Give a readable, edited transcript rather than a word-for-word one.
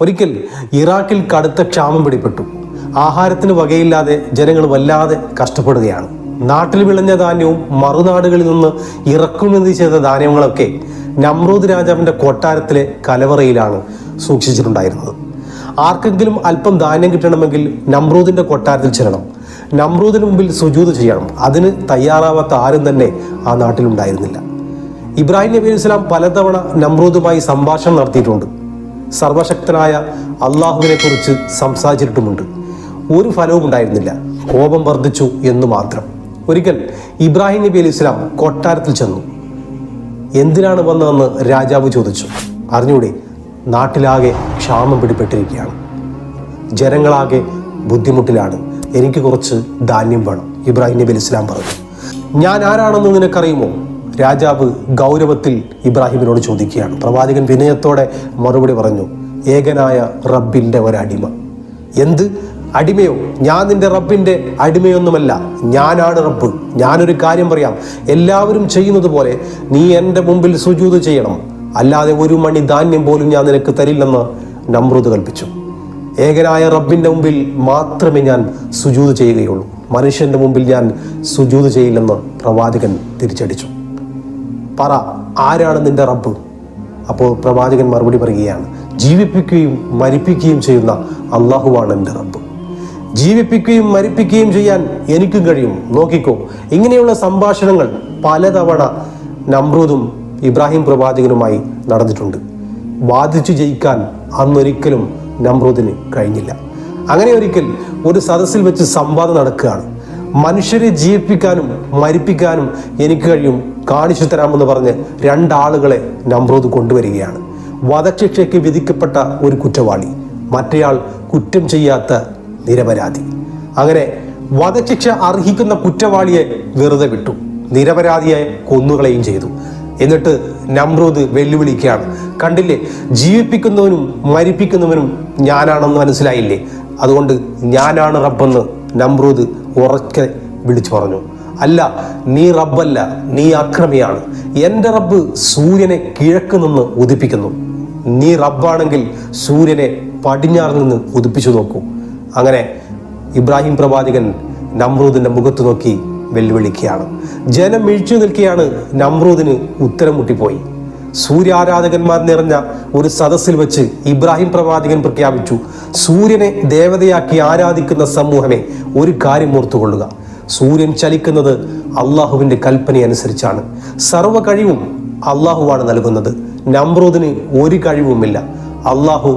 ഒരിക്കൽ ഇറാഖിൽ കടുത്ത ക്ഷാമം പിടിപെട്ടു. ആഹാരത്തിന് വകയില്ലാതെ ജനങ്ങൾ വല്ലാതെ കഷ്ടപ്പെടുകയാണ്. നാട്ടിൽ വിളഞ്ഞ ധാന്യവും മറുനാടുകളിൽ നിന്ന് ഇറക്കുമതി ചെയ്ത ധാന്യങ്ങളൊക്കെ നമ്രൂദ് രാജാവിൻ്റെ കൊട്ടാരത്തിലെ കലവറയിലാണ് സൂക്ഷിച്ചിട്ടുണ്ടായിരുന്നത്. ആർക്കെങ്കിലും അല്പം ധാന്യം കിട്ടണമെങ്കിൽ നമ്രൂദിൻ്റെ കൊട്ടാരത്തിൽ ചെല്ലണം, നമ്രൂദിന് മുമ്പിൽ സുജൂദ് ചെയ്യണം. അതിന് തയ്യാറാവാത്ത ആരും തന്നെ ആ നാട്ടിലുണ്ടായിരുന്നില്ല. ഇബ്രാഹിം നബി അലൈഹി സ്വലാം പലതവണ നമ്രൂദുമായി സംഭാഷണം നടത്തിയിട്ടുണ്ട്. സർവശക്തനായ അള്ളാഹുവിനെ കുറിച്ച് സംസാരിച്ചിട്ടുമുണ്ട്. ഒരു ഫലവും ഉണ്ടായിരുന്നില്ല, കോപം വർദ്ധിച്ചു എന്ന് മാത്രം. ഒരിക്കൽ ഇബ്രാഹിം നബി അലൈഹി സ്വലാം കൊട്ടാരത്തിൽ ചെന്നു. എന്തിനാണ് വന്നതെന്ന് രാജാവ് ചോദിച്ചു. അറിഞ്ഞൂടെ, നാട്ടിലാകെ ക്ഷാമം പിടിപെട്ടിരിക്കുകയാണ്, ജനങ്ങളാകെ ബുദ്ധിമുട്ടിലാണ്, എനിക്ക് കുറച്ച് ധാന്യം വേണം. ഇബ്രാഹിം നബി അലൈഹി സ്വലാം പറഞ്ഞു. ഞാൻ ആരാണെന്ന് നിനക്കറിയുമോ? രാജാവ് ഗൗരവത്തിൽ ഇബ്രാഹിമിനോട് ചോദിക്കുകയാണ്. പ്രവാചകൻ വിനയത്തോടെ മറുപടി പറഞ്ഞു, ഏകനായ റബ്ബിൻ്റെ ഒരടിമ. എന്ത് അടിമയോ? ഞാൻ നിന്റെ റബ്ബിൻ്റെ അടിമയൊന്നുമല്ല, ഞാനാണ് റബ്ബ്. ഞാനൊരു കാര്യം പറയാം, എല്ലാവരും ചെയ്യുന്നത് പോലെ നീ എൻ്റെ മുമ്പിൽ സുജൂദ് ചെയ്യണം, അല്ലാതെ ഒരു മണി ധാന്യം പോലും ഞാൻ നിനക്ക് തരില്ലെന്ന് നമ്രൂദ് കൽപ്പിച്ചു. ഏകനായ റബ്ബിൻ്റെ മുമ്പിൽ മാത്രമേ ഞാൻ സുജൂദ് ചെയ്യുകയുള്ളൂ, മനുഷ്യൻ്റെ മുമ്പിൽ ഞാൻ സുജൂദ് ചെയ്യില്ലെന്ന് പ്രവാചകൻ തിരിച്ചടിച്ചു. പറ, ആരാണ് നിന്റെ റബ്ബ്? അപ്പോൾ പ്രവാചകൻ മറുപടി പറയുകയാണ്, ജീവിപ്പിക്കുകയും മരിപ്പിക്കുകയും ചെയ്യുന്ന അള്ളാഹുവാണ് എൻ്റെ റബ്ബ്. ജീവിപ്പിക്കുകയും മരിപ്പിക്കുകയും ചെയ്യാൻ എനിക്കും കഴിയും, നോക്കിക്കോ. ഇങ്ങനെയുള്ള സംഭാഷണങ്ങൾ പലതവണ നമ്രൂദും ഇബ്രാഹിം പ്രവാചകനുമായി നടന്നിട്ടുണ്ട്. വാദിച്ചു ജയിക്കാൻ അന്നൊരിക്കലും നമ്രൂദിന് കഴിഞ്ഞില്ല. അങ്ങനെ ഒരിക്കൽ ഒരു സദസ്സിൽ വെച്ച് സംവാദം നടക്കുകയാണ്. മനുഷ്യരെ ജീവിപ്പിക്കാനും മരിപ്പിക്കാനും എനിക്ക് കഴിയും, കാണിച്ചു തരാമെന്ന് പറഞ്ഞ് രണ്ടാളുകളെ നമ്രൂദ് കൊണ്ടുവരികയാണ്. വധശിക്ഷയ്ക്ക് വിധിക്കപ്പെട്ട ഒരു കുറ്റവാളി, മറ്റേയാൾ കുറ്റം ചെയ്യാത്ത നിരപരാധി. അങ്ങനെ വധശിക്ഷ അർഹിക്കുന്ന കുറ്റവാളിയെ വെറുതെ വിട്ടു, നിരപരാധിയെ കൊന്നുകളയും ചെയ്തു. എന്നിട്ട് നമ്രൂദ് വെല്ലുവിളിക്കുകയാണ്, കണ്ടില്ലേ, ജീവിപ്പിക്കുന്നവനും മരിപ്പിക്കുന്നവനും ഞാനാണെന്ന് മനസ്സിലായില്ലേ? അതുകൊണ്ട് ഞാനാണ് റബ്ബെന്ന് നമ്രൂദ് ഉറക്കെ വിളിച്ചു പറഞ്ഞു. അല്ല, നീ റബ്ബല്ല, നീ അക്രമിയാണ്. എൻ്റെ റബ്ബ് സൂര്യനെ കിഴക്ക് നിന്ന് ഉദിപ്പിക്കുന്നു. നീ റബ്ബാണെങ്കിൽ സൂര്യനെ പടിഞ്ഞാറ് നിന്ന് ഉദിപ്പിച്ചു നോക്കൂ. അങ്ങനെ ഇബ്രാഹിം പ്രവാചകൻ നമ്രൂദിൻ്റെ മുഖത്ത് നോക്കി വെല്ലുവിളിക്കുകയാണ്. ജനം മിഴിച്ചു നിൽക്കുകയാണ്. നമ്രൂദിന് ഉത്തരം മുട്ടിപ്പോയി. സൂര്യാരാധകന്മാർ നിറഞ്ഞ ഒരു സദസ്സിൽ വെച്ച് ഇബ്രാഹിം പ്രവാചകൻ പ്രഖ്യാപിച്ചു, സൂര്യനെ ദേവതയാക്കി ആരാധിക്കുന്ന സമൂഹമേ, ഒരു കാര്യം ഓർത്തുകൊള്ളുക, സൂര്യൻ ചലിക്കുന്നത് അള്ളാഹുവിൻ്റെ കൽപ്പനയനുസരിച്ചാണ്. സർവ്വ കഴിവും അള്ളാഹുവാണ് നൽകുന്നത്. നമ്രൂദിന് ഒരു കഴിവുമില്ല. അള്ളാഹു